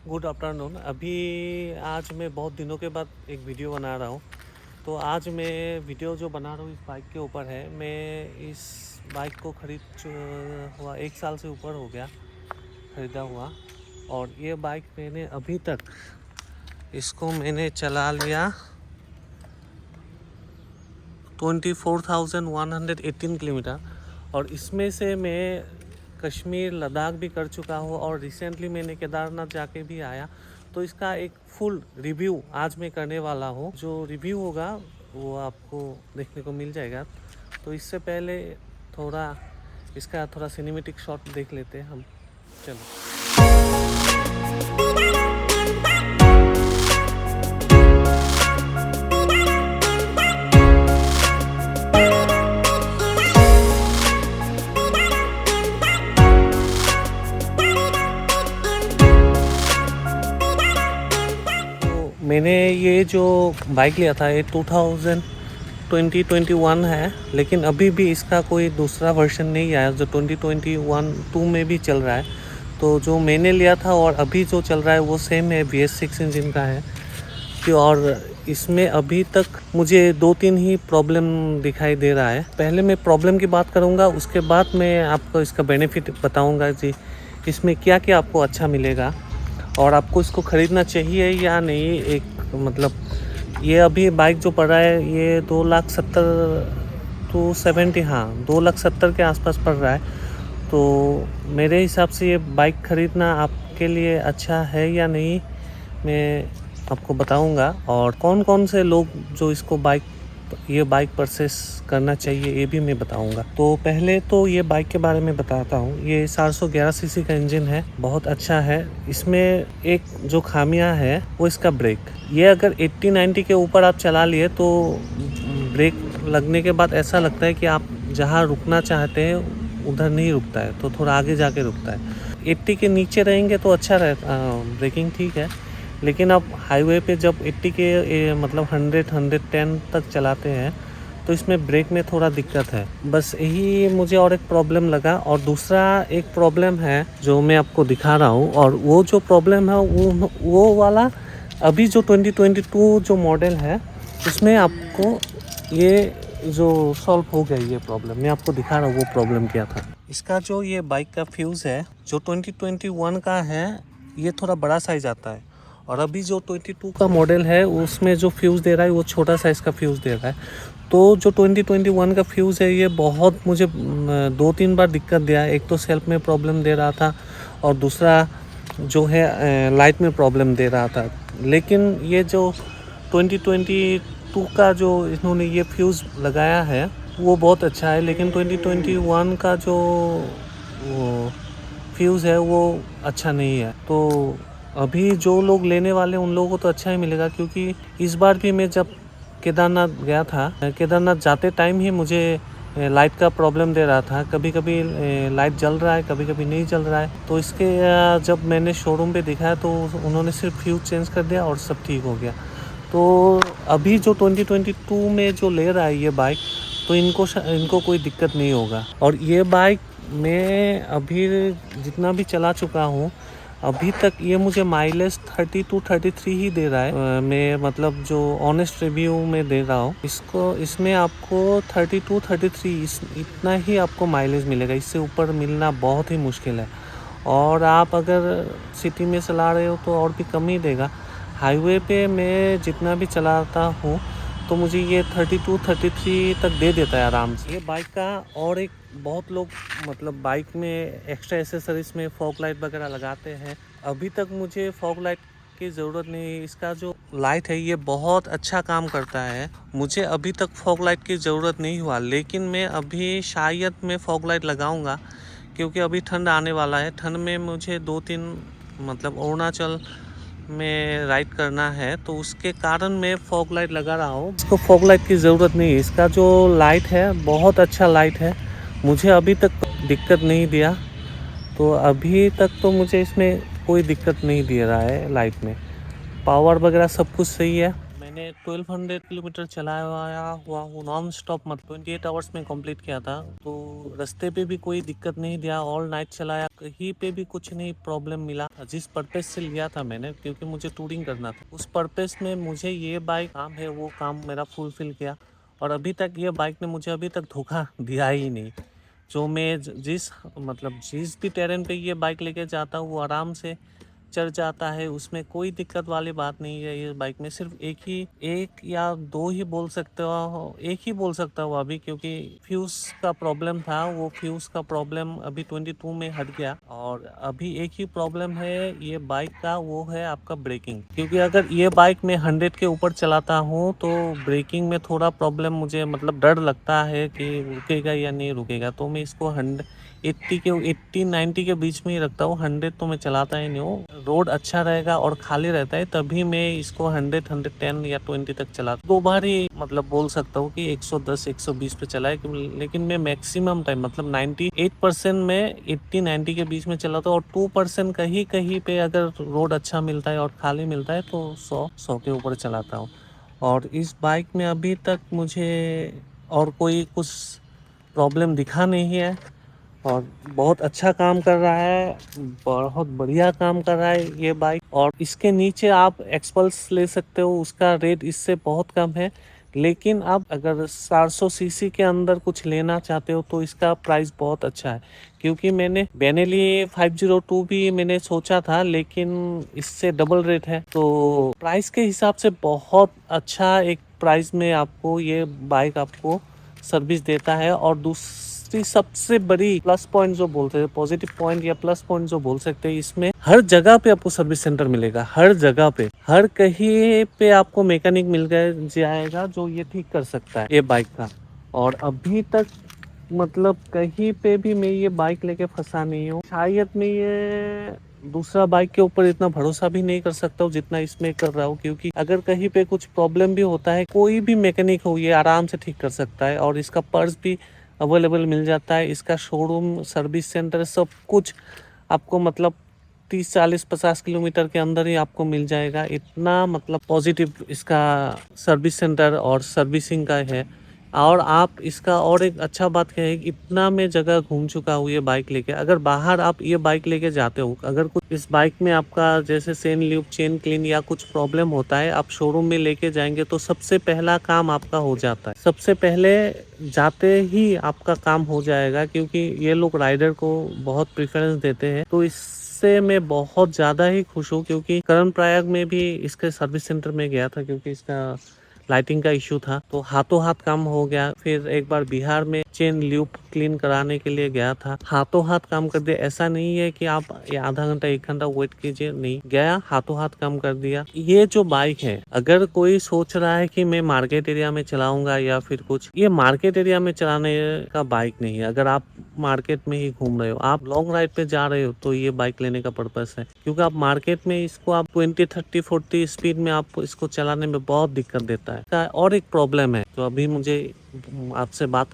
Good afternoon. अभी आज मैं बहुत दिनों के बाद एक वीडियो बना रहा हूँ। तो आज मैं वीडियो जो बना रहा हूँ इस बाइक के ऊपर है। मैं इस बाइक को हुआ 1 साल से ऊपर हो गया ख़रीदा हुआ। और ये बाइक मैंने अभी तक इसको मैंने चला लिया 24,118 किलोमीटर। और इसमें से मैं कश्मीर लद्दाख भी कर चुका हूँ और रिसेंटली मैंने केदारनाथ जाके भी आया। तो इसका एक फुल रिव्यू आज मैं करने वाला हूँ। जो रिव्यू होगा वो आपको देखने को मिल जाएगा। तो इससे पहले इसका थोड़ा सिनेमेटिक शॉट देख लेते हैं हम। चलो। मैंने ये जो बाइक लिया था ये 2021 है, लेकिन अभी भी इसका कोई दूसरा वर्जन नहीं आया जो 2021 में भी चल रहा है। तो जो मैंने लिया था और अभी जो चल रहा है वो सेम है, VS6 इंजन का है। और इसमें अभी तक मुझे 2-3 ही प्रॉब्लम दिखाई दे रहा है। पहले मैं प्रॉब्लम की बात करूँगा, उसके बाद मैं आपको इसका बेनिफिट बताऊँगा जी इसमें क्या क्या आपको अच्छा मिलेगा और आपको इसको ख़रीदना चाहिए या नहीं। एक ये अभी बाइक जो पड़ रहा है ये 2,70,000 हाँ 2,70,000 के आसपास पड़ रहा है। तो मेरे हिसाब से ये बाइक ख़रीदना आपके लिए अच्छा है या नहीं मैं आपको बताऊंगा। और कौन कौन से लोग जो ये बाइक परचेस करना चाहिए ये भी मैं बताऊंगा। तो पहले तो ये बाइक के बारे में बताता हूँ। ये 411 सीसी का इंजन है, बहुत अच्छा है। इसमें एक जो खामियां है वो इसका ब्रेक। ये अगर 80-90 के ऊपर आप चला लिए तो ब्रेक लगने के बाद ऐसा लगता है कि आप जहाँ रुकना चाहते हैं उधर नहीं रुकता है, तो थोड़ा आगे जाके रुकता है। 80 के नीचे रहेंगे तो अच्छा रहता, ब्रेकिंग ठीक है। लेकिन आप हाईवे पे जब 80 के 100-110 तक चलाते हैं तो इसमें ब्रेक में थोड़ा दिक्कत है। बस यही मुझे और एक प्रॉब्लम लगा। और दूसरा एक प्रॉब्लम है जो मैं आपको दिखा रहा हूँ, और वो जो प्रॉब्लम है वो वाला अभी जो 2022 जो मॉडल है उसमें आपको ये जो सॉल्व हो गया ये प्रॉब्लम। मैं आपको दिखा रहा हूँ वो प्रॉब्लम क्या था। इसका जो ये बाइक का फ्यूज़ है जो 2021 का है ये थोड़ा बड़ा साइज़ आता है, और अभी जो 22 का मॉडल है उसमें जो फ्यूज़ दे रहा है वो छोटा साइज़ का फ्यूज़ दे रहा है। तो जो 2021 का फ्यूज़ है ये बहुत मुझे 2-3 बार दिक्कत दिया। एक तो सेल्फ में प्रॉब्लम दे रहा था और दूसरा जो है लाइट में प्रॉब्लम दे रहा था। लेकिन ये जो 2022 का जो इन्होंने ये फ्यूज़ लगाया है वो बहुत अच्छा है। लेकिन 2021 का जो फ्यूज़ है वो अच्छा नहीं है। तो अभी जो लोग लेने वाले उन लोगों को तो अच्छा ही मिलेगा, क्योंकि इस बार भी मैं जब केदारनाथ गया था, केदारनाथ जाते टाइम ही मुझे लाइट का प्रॉब्लम दे रहा था। कभी कभी लाइट जल रहा है, कभी कभी नहीं जल रहा है। तो इसके जब मैंने शोरूम पे दिखाया तो उन्होंने सिर्फ फ्यूज चेंज कर दिया और सब ठीक हो गया। तो अभी जो 2022 में जो ले रहा है ये बाइक, तो इनको कोई दिक्कत नहीं होगा। और ये बाइक मैं अभी जितना भी चला चुका हूँ अभी तक ये मुझे माइलेज 32-33 ही दे रहा है। मैं जो ऑनेस्ट रिव्यू में दे रहा हूँ इसमें आपको 32-33 इतना ही आपको माइलेज मिलेगा। इससे ऊपर मिलना बहुत ही मुश्किल है। और आप अगर सिटी में चला रहे हो तो और भी कम ही देगा। हाईवे पे मैं जितना भी चलाता हूँ तो मुझे ये 32-33 तक दे देता है आराम से। ये बाइक का और एक बहुत लोग बाइक में एक्स्ट्रा एसेसरीज में फॉग लाइट वगैरह लगाते हैं। अभी तक मुझे फॉग लाइट की ज़रूरत नहीं। इसका जो लाइट है ये बहुत अच्छा काम करता है। मुझे अभी तक फॉग लाइट की ज़रूरत नहीं हुआ, लेकिन मैं अभी शायद मैं फॉग लाइट लगाऊंगा, क्योंकि अभी ठंड आने वाला है। ठंड में मुझे 2-3 अरुणाचल में राइड करना है, तो उसके कारण मैं फॉग लाइट लगा रहा हूँ। इसको फॉग लाइट की ज़रूरत नहीं है। इसका जो लाइट है बहुत अच्छा लाइट है, मुझे अभी तक दिक्कत नहीं दिया। तो अभी तक तो मुझे इसमें कोई दिक्कत नहीं दे रहा है लाइट में। पावर वगैरह सब कुछ सही है। मैंने 1200 किलोमीटर चलाया हुआ हूँ नॉन स्टॉप, मतलब 28 आवर्स में कंप्लीट किया था। तो रास्ते पे भी कोई दिक्कत नहीं दिया, ऑल नाइट चलाया, कहीं पे भी कुछ नहीं प्रॉब्लम मिला। जिस पर्पस से लिया था मैंने, क्योंकि मुझे टूरिंग करना था, उस पर्पस में मुझे ये बाइक काम है वो काम मेरा फुलफिल किया। और अभी तक ये बाइक ने मुझे अभी तक धोखा दिया ही नहीं। जो मैं जिस भी टेरेन पे ये बाइक लेके जाता हूँ वो आराम से चढ़ जाता है, उसमें कोई दिक्कत वाली बात नहीं है। ये बाइक में सिर्फ एक या दो ही बोल सकते हो, एक ही बोल सकता हूँ अभी, क्योंकि फ्यूज का प्रॉब्लम था। वो फ्यूज का प्रॉब्लम अभी 22 में हट गया। और अभी एक ही प्रॉब्लम है ये बाइक का, वो है आपका ब्रेकिंग। क्योंकि अगर ये बाइक में 100 के ऊपर चलाता हूँ तो ब्रेकिंग में थोड़ा प्रॉब्लम, मुझे मतलब डर लगता है कि रुकेगा या नहीं रुकेगा। तो मैं इसको 80 90 के बीच में ही रखता हूँ। 100 तो मैं चलाता ही नहीं हूँ। रोड अच्छा रहेगा और खाली रहता है तभी मैं इसको 100 110 या 20 तक चलाता हूँ। 2 बार ही मतलब बोल सकता हूँ कि 110 120 पे चलाए, लेकिन मैं मैक्सिमम टाइम मतलब 98% में 80 90 के बीच में चलाता हूँ। और 2% कहीं कहीं पे अगर रोड अच्छा मिलता है और खाली मिलता है तो 100 के ऊपर चलाता हूँ। और इस बाइक में अभी तक मुझे और कोई कुछ प्रॉब्लम दिखा नहीं है। और बहुत अच्छा काम कर रहा है, बहुत बढ़िया काम कर रहा है ये बाइक। और इसके नीचे आप एक्सपल्स ले सकते हो, उसका रेट इससे बहुत कम है। लेकिन आप अगर 400 सीसी के अंदर कुछ लेना चाहते हो तो इसका प्राइस बहुत अच्छा है। क्योंकि मैंने बेनेली 502 भी मैंने सोचा था, लेकिन इससे डबल रेट है। तो प्राइस के हिसाब से बहुत अच्छा एक प्राइस में आपको ये बाइक आपको सर्विस देता है। और दूसरी सबसे बड़ी प्लस पॉइंट जो बोलते हैं, पॉजिटिव पॉइंट या प्लस पॉइंट जो बोल सकते हैं, इसमें हर जगह पे आपको सर्विस सेंटर मिलेगा। हर जगह पे, हर कहीं पे आपको मैकेनिक मिल जाएगा जो ये ठीक कर सकता है ये बाइक का। और अभी तक मतलब कहीं पे भी मैं ये बाइक लेके फंसा नहीं हूँ। शायद मैं ये दूसरा बाइक के ऊपर इतना भरोसा भी नहीं कर सकता हूँ जितना इसमें कर रहा हूँ। क्योंकि अगर कहीं पे कुछ प्रॉब्लम भी होता है, कोई भी मैकेनिक हो ये आराम से ठीक कर सकता है। और इसका पर्स भी अवेलेबल मिल जाता है, इसका शोरूम सर्विस सेंटर सब कुछ आपको मतलब 30 40 50 किलोमीटर के अंदर ही आपको मिल जाएगा। इतना मतलब पॉजिटिव इसका सर्विस सेंटर और सर्विसिंग का है। और आप इसका और एक अच्छा बात क्या है, इतना मैं जगह घूम चुका हूँ ये बाइक लेके। अगर बाहर आप ये बाइक लेके जाते हो, अगर कुछ इस बाइक में आपका जैसे चेन क्लीन या कुछ प्रॉब्लम होता है, आप शोरूम में लेके जाएंगे तो सबसे पहला काम आपका हो जाता है। सबसे पहले जाते ही आपका काम हो जाएगा, क्योंकि ये लोग राइडर को बहुत प्रेफरेंस देते हैं। तो इससे मैं बहुत ज़्यादा ही खुश हूँ। क्योंकि करण प्रयाग में भी इसके सर्विस सेंटर में गया था, क्योंकि इसका लाइटिंग का इशू था, तो हाथों हाथ काम हो गया। फिर एक बार बिहार में चेन लूप क्लीन कराने के लिए गया था, हाथों हाथ काम कर दिया। ऐसा नहीं है कि आप आधा घंटा 1 घंटा वेट कीजिए, नहीं, गया हाथों हाथ काम कर दिया। ये जो बाइक है, अगर कोई सोच रहा है कि मैं मार्केट एरिया में चलाऊंगा या फिर कुछ, ये मार्केट एरिया में चलाने का बाइक नहीं है। अगर आप मार्केट में ही घूम रहे हो, आप लॉन्ग राइड पे जा रहे हो, तो ये बाइक लेने का पर्पस है। क्योंकि आप मार्केट में इसको आप 20 30 40 स्पीड में आप इसको चलाने में बहुत दिक्कत देता है। और एक प्रॉब्लम है जो अभी मुझे आपसे बात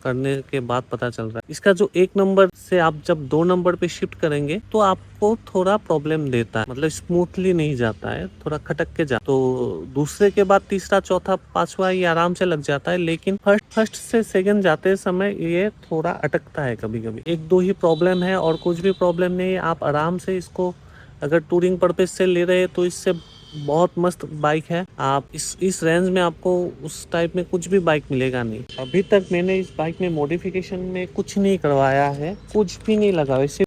करने के बाद पता चल रहा है, इसका जो 1 नंबर से आप जब 2 नंबर पे शिफ्ट करेंगे तो आपको थोड़ा प्रॉब्लम देता है, मतलब स्मूथली नहीं जाता है, थोड़ा खटक के जाता। तो दूसरे के बाद तीसरा चौथा पांचवा ये आराम से लग जाता है, लेकिन फर्स्ट से सेकंड जाते समय ये थोड़ा अटकता है कभी कभी। 1 2 ही प्रॉब्लम है और कुछ भी प्रॉब्लम नहीं है। आप आराम से इसको अगर टूरिंग पर्पज से ले रहे हैं तो इससे बहुत मस्त बाइक है। आप इस रेंज में आपको उस टाइप में कुछ भी बाइक मिलेगा नहीं। अभी तक मैंने इस बाइक में मॉडिफिकेशन में कुछ नहीं करवाया है, कुछ भी नहीं लगा। वैसे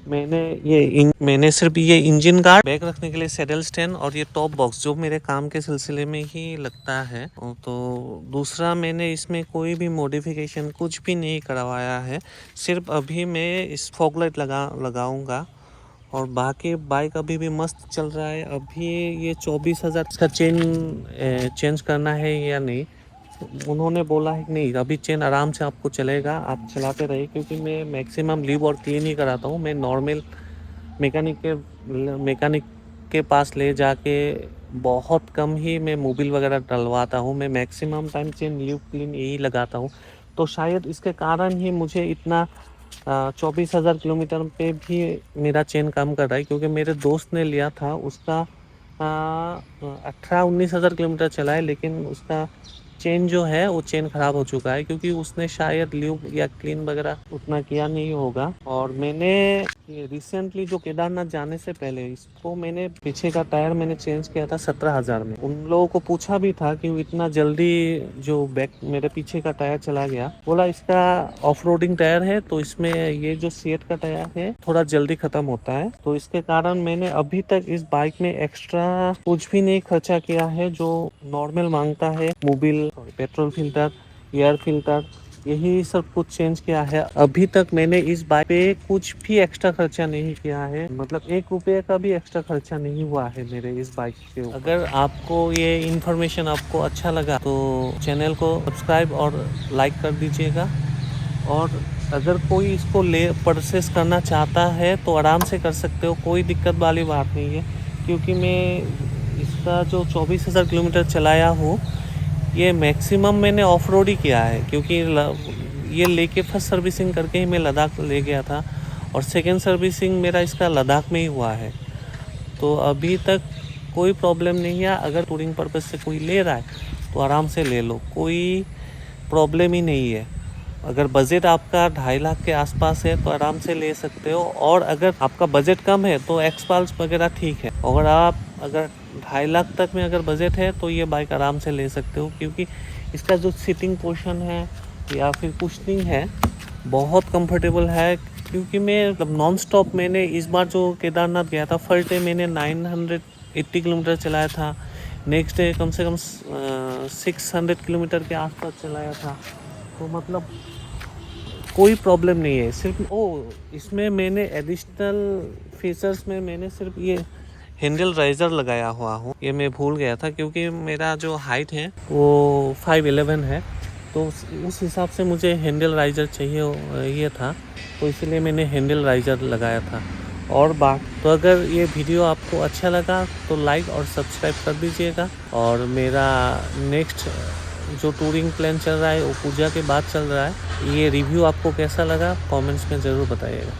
मैंने सिर्फ ये इंजन गार्ड, बैग रखने के लिए सैडल स्टैंड और ये टॉप बॉक्स जो मेरे काम के सिलसिले में ही लगता है। तो दूसरा मैंने इसमें कोई भी मॉडिफिकेशन कुछ भी नहीं करवाया है। सिर्फ अभी मैं इस फॉग लाइट लगाऊंगा और बाकी बाइक अभी भी मस्त चल रहा है। अभी ये 24,000 का चेंज करना है या नहीं, उन्होंने बोला है नहीं, अभी चेन आराम से आपको चलेगा, आप चलाते रहिए। क्योंकि मैं मैक्सिमम लीव और क्लीन ही कराता हूँ। मैं नॉर्मल मैकेनिक के पास ले जाके बहुत कम ही मैं मोबिल वगैरह डलवाता हूँ। मैं maximum time chain leave clean यही लगाता हूँ। तो शायद इसके कारण ही मुझे इतना 24,000 किलोमीटर पे भी मेरा चेन काम कर रहा है। क्योंकि मेरे दोस्त ने लिया था, उसका 18-19 हज़ार किलोमीटर चला है, लेकिन उसका चेन जो है वो चेन ख़राब हो चुका है, क्योंकि उसने शायद ल्यूब या क्लीन वगैरह उतना किया नहीं होगा। और मैंने ये रिसेंटली जो केदारनाथ जाने से पहले इसको मैंने पीछे का टायर मैंने चेंज किया था 17,000 में। उन लोगों को पूछा भी था कि इतना जल्दी जो बैक मेरे पीछे का टायर चला गया, बोला इसका ऑफ रोडिंग टायर है, तो इसमें ये जो सीएट का टायर है थोड़ा जल्दी खत्म होता है। तो इसके कारण मैंने अभी तक इस बाइक में एक्स्ट्रा कुछ भी नहीं खर्चा किया है। जो नॉर्मल मांगता है, mobil, petrol filter, air filter, यही सब कुछ चेंज किया है। अभी तक मैंने इस बाइक पे कुछ भी एक्स्ट्रा खर्चा नहीं किया है, मतलब 1 रुपये का भी एक्स्ट्रा खर्चा नहीं हुआ है मेरे इस बाइक के ऊपर। अगर आपको ये इन्फॉर्मेशन आपको अच्छा लगा तो चैनल को सब्सक्राइब और लाइक कर दीजिएगा। और अगर कोई इसको परचेस करना चाहता है तो आराम से कर सकते हो, कोई दिक्कत वाली बात नहीं है। क्योंकि मैं इसका जो 24,000 किलोमीटर चलाया हूँ, ये मैक्सिमम मैंने ऑफ रोड ही किया है, क्योंकि ये लेके फर्स्ट सर्विसिंग करके ही मैं लद्दाख ले गया था, और सेकेंड सर्विसिंग मेरा इसका लद्दाख में ही हुआ है। तो अभी तक कोई प्रॉब्लम नहीं है। अगर टूरिंग पर्पज़ से कोई ले रहा है तो आराम से ले लो, कोई प्रॉब्लम ही नहीं है। अगर बजट आपका 2.5 लाख के आसपास है तो आराम से ले सकते हो, और अगर आपका बजट कम है तो एक्सपाल्स वगैरह ठीक है। अगर 2.5 लाख तक में अगर बजट है तो ये बाइक आराम से ले सकते हो, क्योंकि इसका जो सीटिंग पोर्शन है या फिर कुशनिंग है बहुत कंफर्टेबल है। क्योंकि मैं मतलब नॉन स्टॉप मैंने इस बार जो केदारनाथ गया था, फर्स्ट डे मैंने 980 किलोमीटर चलाया था, नेक्स्ट डे कम से कम 600 किलोमीटर के आसपास चलाया था। तो मतलब कोई प्रॉब्लम नहीं है। सिर्फ इसमें मैंने एडिशनल फीचर्स में मैंने सिर्फ ये हैंडल राइजर लगाया हुआ हूँ, ये मैं भूल गया था, क्योंकि मेरा जो हाइट है वो 5'11" है, तो उस हिसाब से मुझे हैंडल राइजर चाहिए ये था, तो इसलिए मैंने हैंडल राइजर लगाया था। और बात तो अगर ये वीडियो आपको अच्छा लगा तो लाइक और सब्सक्राइब कर दीजिएगा। और मेरा नेक्स्ट जो टूरिंग प्लान चल रहा है वो पूजा के बाद चल रहा है। ये रिव्यू आपको कैसा लगा कमेंट्स में ज़रूर बताइएगा।